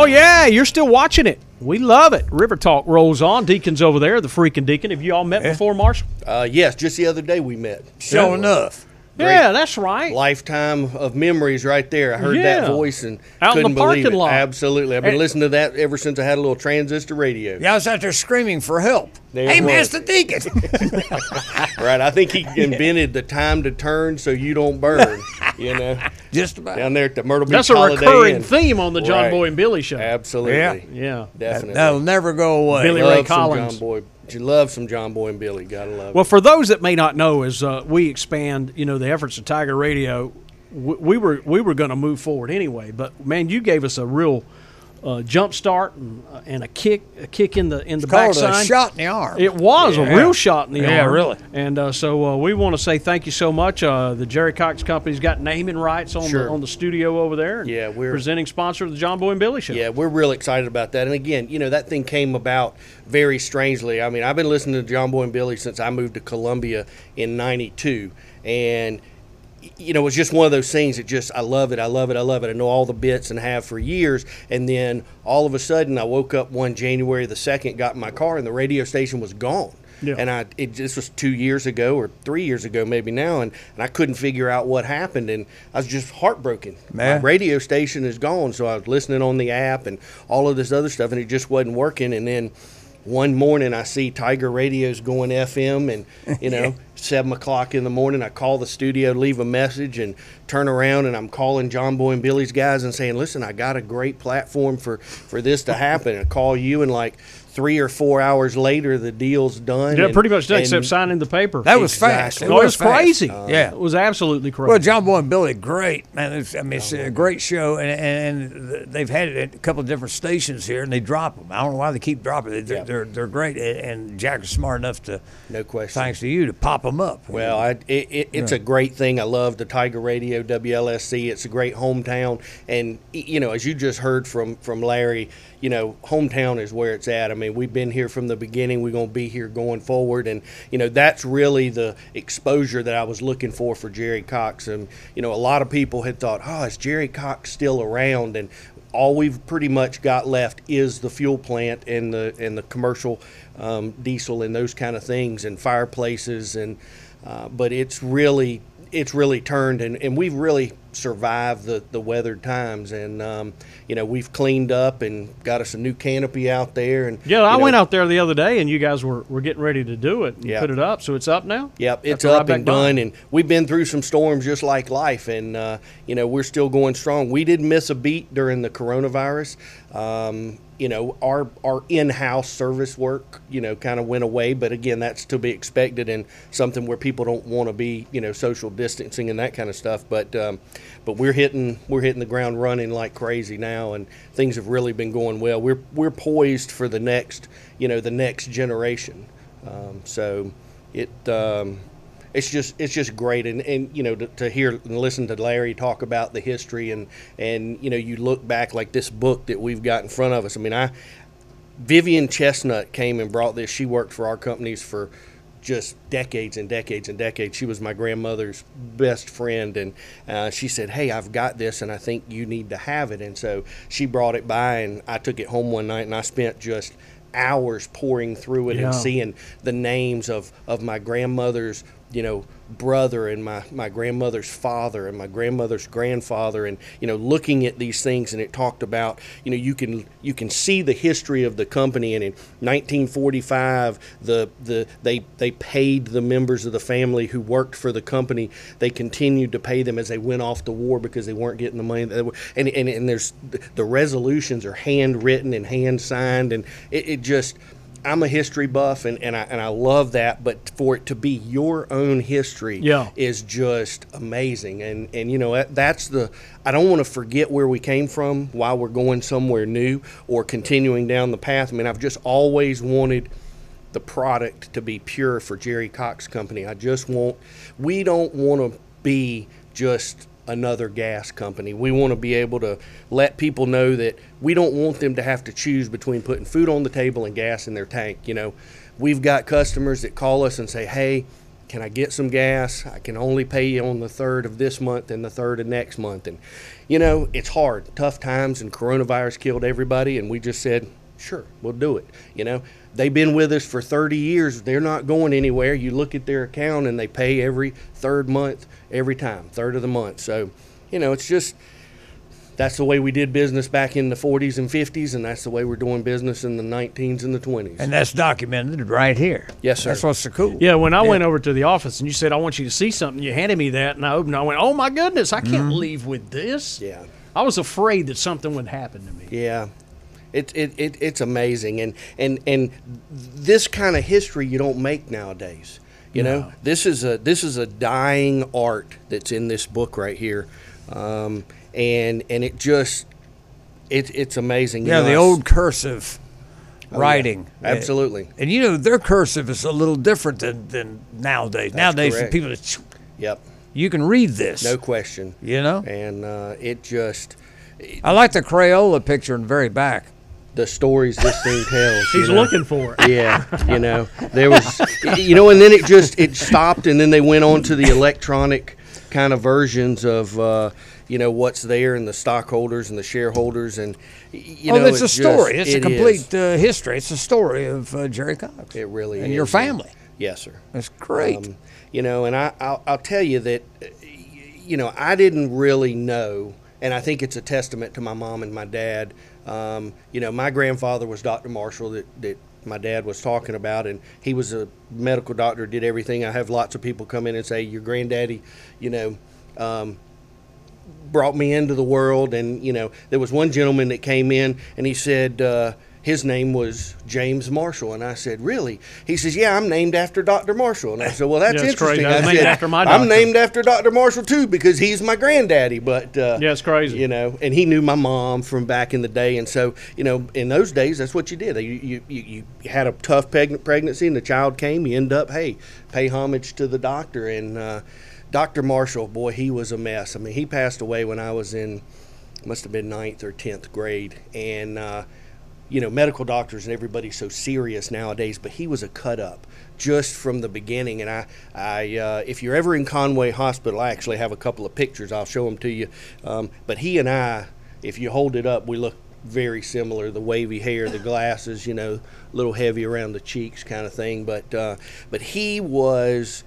Oh, yeah, you're still watching it. We love it. River Talk rolls on. Deacon's over there, the freaking Deacon. Have you all met before, Marshall? Yes, just the other day we met. Sure enough. Yeah, that's right. Lifetime of memories right there. I heard that voice and out couldn't in the believe parking it. lot. Absolutely. I've been listening to that ever since I had a little transistor radio. Yeah, I was out there screaming for help. There Hey, it was. Master Deacon. Right. I think he invented the time to turn so you don't burn, you know. Just about. Down there at the Myrtle Beach That's a Holiday recurring Inn. theme on the John Right. Boy and Billy show. Absolutely. Yeah. Definitely. That'll never go away. Billy Love Ray some Collins. John Boy. You love some John Boy and Billy. Gotta love it. Well, for those that may not know, as we expand, the efforts of Tiger Radio, we were going to move forward anyway. But man, you gave us a real jump start and a kick in the Called backside. a shot in the arm. It was a real shot in the arm. Yeah, really. And so we want to say thank you so much. The Jerry Cox Company's got naming rights on the studio over there. And Yeah, we're presenting sponsor of the John Boy and Billy show. Yeah, we're real excited about that. And again, that thing came about very strangely. I mean, I've been listening to John Boy and Billy since I moved to Columbia in '92, and it was just one of those things that just I love it. I know all the bits and have for years. And then all of a sudden, I woke up one January the 2nd, got in my car, and the radio station was gone. Yeah. And this was 2 years ago or 3 years ago maybe now, and I couldn't figure out what happened, and I was just heartbroken. Man. My radio station is gone, so I was listening on the app and all of this other stuff, and it just wasn't working. And then one morning I see Tiger Radio's going FM, and 7 o'clock in the morning I call the studio, leave a message, and turn around and I'm calling John Boy and Billy's guys and saying, listen, I got a great platform for this to happen. I call you, and like 3 or 4 hours later the deal's done. Yeah, pretty much done, except signing the paper. That was fast. Exactly. No, it was fast. crazy. Yeah. It was absolutely crazy. Well, John Boy and Billy, great, man. It's a great show, and they've had it at a couple of different stations here, and they drop them. I don't know why they keep dropping it. They're great, and Jack is smart enough to, no question, thanks to you, to pop them up. Well, it's a great thing. I love the Tiger Radio, WLSC. It's a great hometown, and as you just heard from Larry, hometown is where it's at. I mean, we've been here from the beginning. We're going to be here going forward, and that's really the exposure that I was looking for Jerry Cox. And a lot of people had thought, is Jerry Cox still around? And all we've pretty much got left is the fuel plant and the commercial diesel and those kind of things, and fireplaces, and but it's really turned, and we've really survived the weathered times, and we've cleaned up and got us a new canopy out there. And I went out there the other day, and you guys were getting ready to do it and Yep. put it up, so it's up now. Yep, it's After up right and back done, by. and we've been through some storms just like life, and we're still going strong. We didn't miss a beat during the coronavirus. Our in-house service work, kind of went away, but again, that's to be expected, and something where people don't want to be, social distancing and that kind of stuff. But we're hitting the ground running like crazy now, and things have really been going well. We're poised for the next generation. So it's just great, and to hear and listen to Larry talk about the history, and you look back like this book that we've got in front of us. I mean, Vivian Chestnut came and brought this. She worked for our companies for just decades and decades and decades. She was my grandmother's best friend, and she said, hey, I've got this, and I think you need to have it. And so she brought it by, and I took it home one night, and I spent just hours pouring through it and seeing the names of my grandmother's brother, and my grandmother's father, and my grandmother's grandfather, and looking at these things. And it talked about you can see the history of the company. And in 1945 they paid the members of the family who worked for the company. They continued to pay them as they went off to war because they weren't getting the money that they were, and there's the resolutions are handwritten and hand signed, and it just, I'm a history buff, and I love that, but for it to be your own history is just amazing. And that's I don't want to forget where we came from while we're going somewhere new or continuing down the path. I mean, I've just always wanted the product to be pure for Jerry Cox Company. We don't want to be just another gas company. We want to be able to let people know that we don't want them to have to choose between putting food on the table and gas in their tank. We've got customers that call us and say, hey, can I get some gas? I can only pay you on the 3rd of this month and the 3rd of next month. And, you know, it's hard, tough times, and coronavirus killed everybody. And we just said, sure, we'll do it. You know, they've been with us for 30 years. They're not going anywhere. You look at their account and they pay every 3rd month, every time, 3rd of the month. So, you know, it's just, that's the way we did business back in the 40s and 50s, and that's the way we're doing business in the 19s and the 20s. And that's documented right here. Yes, sir. That's what's so cool. Yeah, when I went over to the office and you said, I want you to see something, you handed me that, and I opened it. I went, oh, my goodness, I can't leave with this. Yeah. I was afraid that something would happen to me. Yeah. It's amazing. And this kind of history you don't make nowadays. You know, this is a dying art that's in this book right here. And it just, it's amazing. Yeah, you know, the old cursive writing. Yeah, absolutely. And, you know, their cursive is a little different than nowadays. Nowadays, correct. people, Yep. you can read this. No question. You know? And it just, I like the Crayola picture in the very back. the stories this thing tells. He's looking for it. Yeah, you know, there was, you know, and then it stopped, and then they went on to the electronic kind of versions of, you know, what's there, and the stockholders and the shareholders, and you know, it's a story. It's a complete is. History. It's a story of Jerry Cox. It really and is. your family. Yes, sir. That's great. You know, and I'll tell you that, you know, I didn't really know, and I think it's a testament to my mom and my dad. You know, my grandfather was Dr. Marshall that my dad was talking about, and he was a medical doctor, did everything. I have lots of people come in and say, your granddaddy, you know, brought me into the world. And, you know, there was one gentleman that came in and he said, his name was James Marshall. And I said, really? He says, yeah, I'm named after Dr. Marshall. And I said, well, that's interesting. Crazy. I was named after my I'm doctor. named after Dr. Marshall too, because he's my granddaddy. But yeah, it's crazy. You know, and he knew my mom from back in the day. And so, you know, in those days, that's what you did. You had a tough pregnancy and the child came, you end up, hey, pay homage to the doctor. And Dr. Marshall, boy, he was a mess. I mean, he passed away when I was in, must have been 9th or 10th grade. And, you know, medical doctors and everybody's so serious nowadays, but he was a cut up just from the beginning. And I if you're ever in Conway Hospital, I actually have a couple of pictures. I'll show them to you. But he and I, if you hold it up, we look very similar. The wavy hair, the glasses, you know, a little heavy around the cheeks kind of thing. But he was,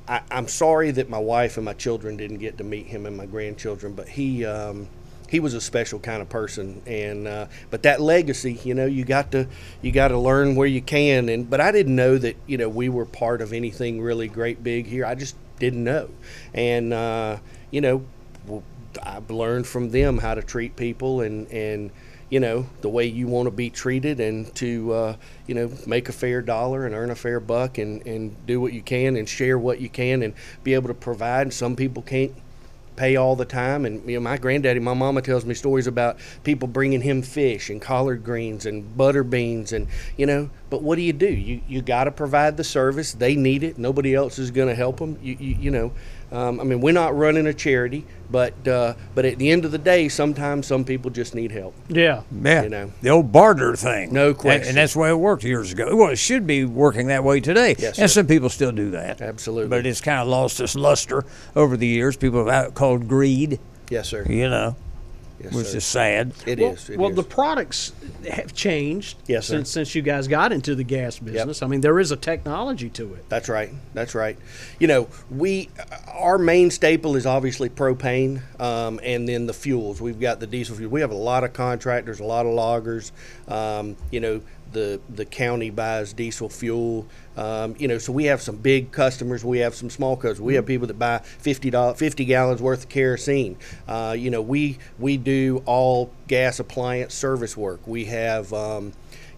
I'm sorry that my wife and my children didn't get to meet him and my grandchildren, but he was a special kind of person. And but that legacy, you know, you got to learn where you can. But I didn't know that, you know, we were part of anything really great big here. I just didn't know. And you know, I've learned from them how to treat people and you know, the way you want to be treated, and to you know, make a fair dollar and earn a fair buck, and do what you can and share what you can and be able to provide. Some people can't pay all the time, and you know, my granddaddy, my mama tells me stories about people bringing him fish and collard greens and butter beans, and you know, but what do? You got to provide the service. They need it. Nobody else is going to help them. You know, I mean, we're not running a charity, but at the end of the day, sometimes some people just need help. Yeah. You know, the old barter thing. No question. And that's the way it worked years ago. Well, it should be working that way today. Yes, and sir. some people still do that. Absolutely. But it's kind of lost its luster over the years. People have called greed. Yes, sir. You know, Yes, which sir. is sad. It Well, is. the products have changed Yes, sir. since you guys got into the gas business. I mean, there is a technology to it. That's right. That's right. You know, our main staple is obviously propane, and then the fuels. We've got the diesel fuel. We have a lot of contractors, a lot of loggers. You know, the county buys diesel fuel. You know, so we have some big customers. We have some small customers. We have people that buy 50 gallons worth of kerosene. You know, we do all gas appliance service work. We have,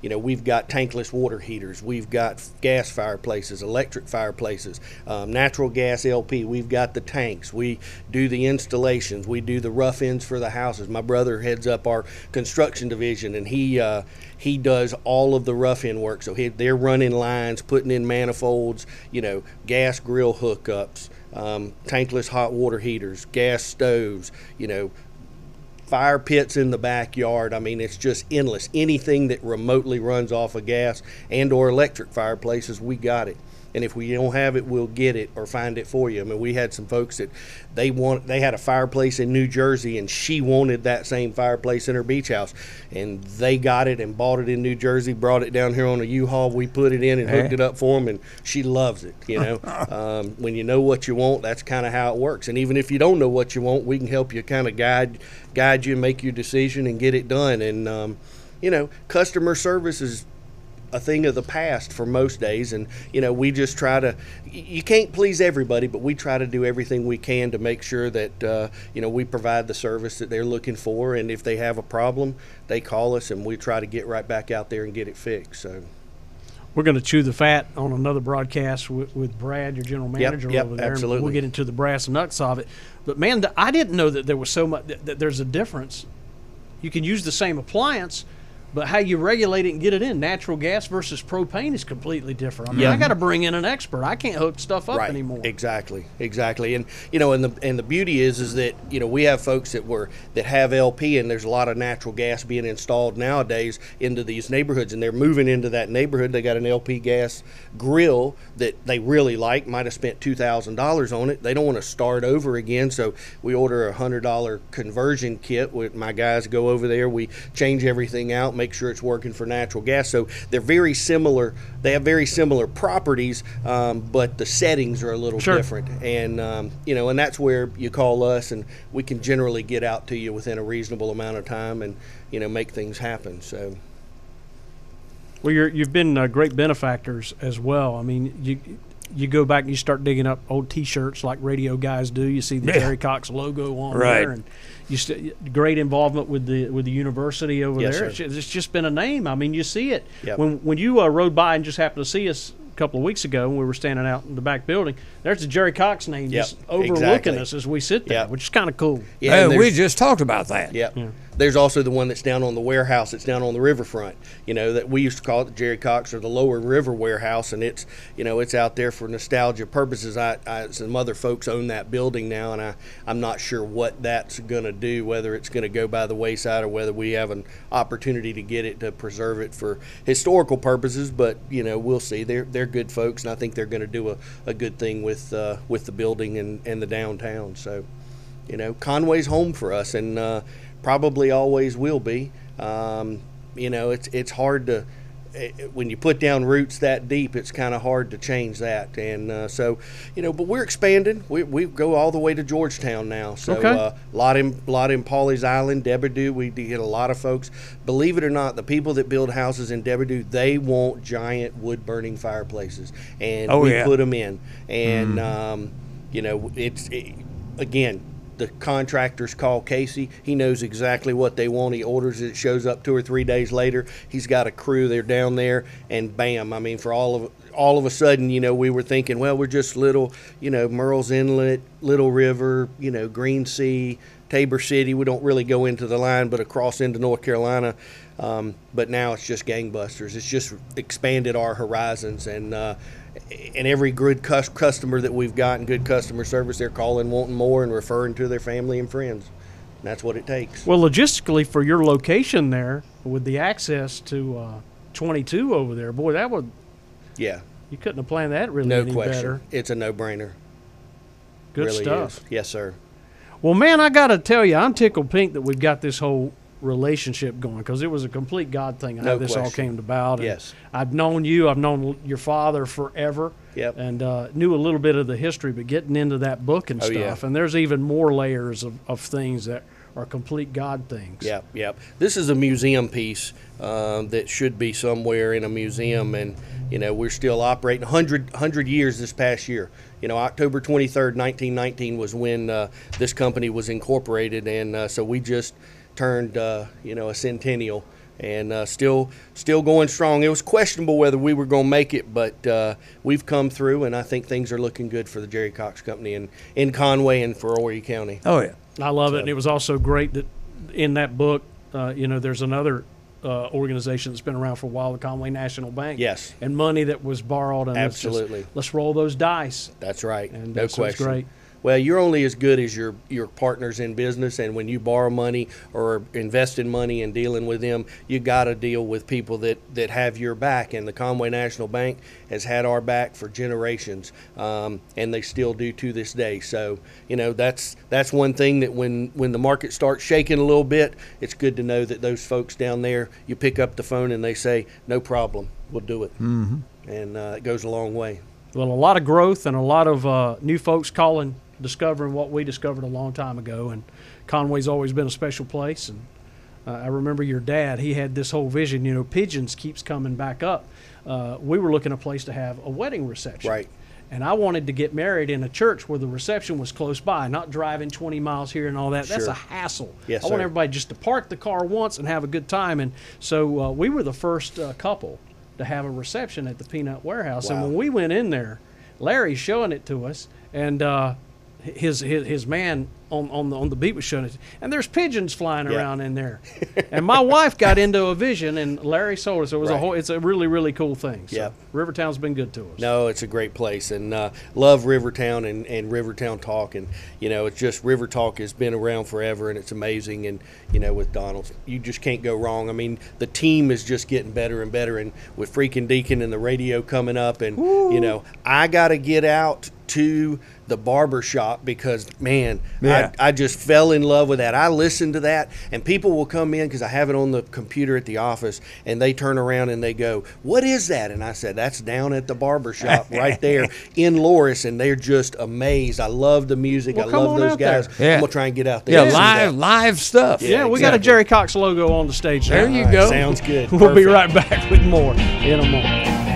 you know, we've got tankless water heaters. We've got gas fireplaces, electric fireplaces, natural gas LP. We've got the tanks. We do the installations. We do the rough ends for the houses. My brother heads up our construction division, and he does all of the rough end work. So they're running lines, putting in manifolds, you know, gas grill hookups, tankless hot water heaters, gas stoves, you know, fire pits in the backyard. I mean, it's just endless. Anything that remotely runs off of gas and or electric fireplaces, we got it. and if we don't have it, we'll get it or find it for you. I mean, we had some folks that they had a fireplace in New Jersey, and she wanted that same fireplace in her beach house, and they got it and bought it in New Jersey, brought it down here on a U-Haul. We put it in and hooked it up for them, and she loves it. You know, when you know what you want, that's kind of how it works. And even if you don't know what you want, we can help you kind of guide you, make your decision, and get it done. And you know, customer service is a thing of the past for most days, and you know, we just try to, you can't please everybody, but we try to do everything we can to make sure that you know, we provide the service that they're looking for, and if they have a problem, they call us and we try to get right back out there and get it fixed. So we're going to chew the fat on another broadcast with Brad, your general manager over there. Absolutely. We'll get into the brass and nuts of it. But man, I didn't know that there was so much, that there's a difference. You can use the same appliance, but how you regulate it and get it in, natural gas versus propane, is completely different. I mean, I got to bring in an expert. I can't hook stuff up anymore. Exactly. And you know, and the beauty is that, you know, we have folks that have LP, and there's a lot of natural gas being installed nowadays into these neighborhoods, and they're moving into that neighborhood. They got an LP gas grill that they really like, might have spent $2,000 on it. They don't want to start over again, so we order a $100 conversion kit. With my guys go over there, we change everything out, make sure it's working for natural gas. So they're very similar. They have very similar properties, but the settings are a little different. And you know, and that's where you call us, and we can generally get out to you within a reasonable amount of time, and you know, make things happen. So. Well, you've been great benefactors as well. I mean, you go back and you start digging up old T-shirts like radio guys do. You see the Jerry Cox logo on there, and great involvement with the university over there. It's just been a name. I mean, you see it when you rode by and just happened to see us a couple of weeks ago when we were standing out in the back building. There's the Jerry Cox name just overlooking us as we sit there, which is kind of cool. Yeah, we just talked about that. Yeah. There's also the one that's down on the warehouse. It's down on the riverfront. You know, that we used to call it the Jerry Cox, or the Lower River Warehouse, and it's, you know, it's out there for nostalgia purposes. Some other folks own that building now, and I'm not sure what that's going to do, whether it's going to go by the wayside or whether we have an opportunity to get it to preserve it for historical purposes. But you know, we'll see. They're good folks, and I think they're going to do a good thing with the building and the downtown. So, you know, Conway's home for us, and probably always will be. You know, it's hard to, when you put down roots that deep, it's kind of hard to change that. And so, you know, but we're expanding. We go all the way to Georgetown now. So a lot in Pawleys Island, Deberdu. We get a lot of folks. Believe it or not, the people that build houses in Deberdu, they want giant wood-burning fireplaces, and we put them in. And you know, again, the contractors call Casey. He knows exactly what they want. He orders it. It shows up 2 or 3 days later. He's got a crew. They're down there, and bam. I mean, for all of a sudden, you know, we were thinking, well, we're just little, you know, Murrells Inlet, Little River, you know, Green Sea, Tabor City. We don't really go into the line, but across into North Carolina. But now it's just gangbusters. It's just expanded our horizons, and every good customer that we've got and good customer service, they're calling wanting more and referring to their family and friends. And that's what it takes. Well, logistically, for your location there, with the access to 22 over there, boy, that would, you couldn't have planned that really any better. It's a no-brainer. Good really stuff. Is. Yes, sir. Well, man, I got to tell you, I'm tickled pink that we've got this whole relationship going, because it was a complete God thing how this all came about. And I've known you, I've known your father forever, and knew a little bit of the history, but getting into that book and stuff, and there's even more layers of things that are complete God things. This is a museum piece that should be somewhere in a museum, and you know, we're still operating 100 years this past year. You know, October 23rd, 1919 was when this company was incorporated, and so we just turned you know, a centennial, and still going strong. It was questionable whether we were going to make it, but we've come through, and I think things are looking good for the Jerry Cox Company in Conway and for Horry County. Oh yeah, I love it. And it was also great that in that book, you know, there's another organization that's been around for a while, the Conway National Bank. Yes. And money that was borrowed. And absolutely. Let's roll those dice. That's right. And no question. Great. Well, you're only as good as your partners in business, and when you borrow money or invest in money and dealing with them, you got to deal with people that have your back. And the Conway National Bank has had our back for generations, and they still do to this day. So, that's one thing that when the market starts shaking a little bit, it's good to know that those folks down there, you pick up the phone and they say, no problem, we'll do it. And it goes a long way. Well, a lot of growth and a lot of new folks calling, discovering what we discovered a long time ago. And Conway's always been a special place. And I remember your dad, he had this whole vision, pigeons keeps coming back up. We were looking at a place to have a wedding reception. Right. And I wanted to get married in a church where the reception was close by, not driving 20 miles here and all that. That's Sure. a hassle. Yes, I want sir. everybody just to park the car once and have a good time. And so we were the first couple to have a reception at the Peanut Warehouse. And Wow. when we went in there, Larry's showing it to us, and his man on the beat was showing it, and there's pigeons flying Yeah. around in there. And my wife got into a vision, and Larry sold us. It was Right. it's a really, really cool thing. So Yep. Rivertown's been good to us. No, it's a great place, and love Rivertown and Rivertown Talk, and it's just River Talk has been around forever, and it's amazing. And with Donald's, you just can't go wrong. I mean, the team is just getting better and better, and with Freakin' Deacon and the radio coming up, and I got to get out to the barber shop because man, Yeah. I just fell in love with that. I listen to that, and people will come in because I have it on the computer at the office, and they turn around and they go, "What is that?" And I said, "That's down at the barber shop right there in Loris," and they're just amazed. I love the music. Well, I come love on those out guys. there. Yeah. I'm gonna try and get out there. Yeah, and see that. live stuff. Yeah, we got a exactly. Jerry Cox logo on the stage. There now. you go. Sounds good. We'll be Perfect. right back with more in a moment.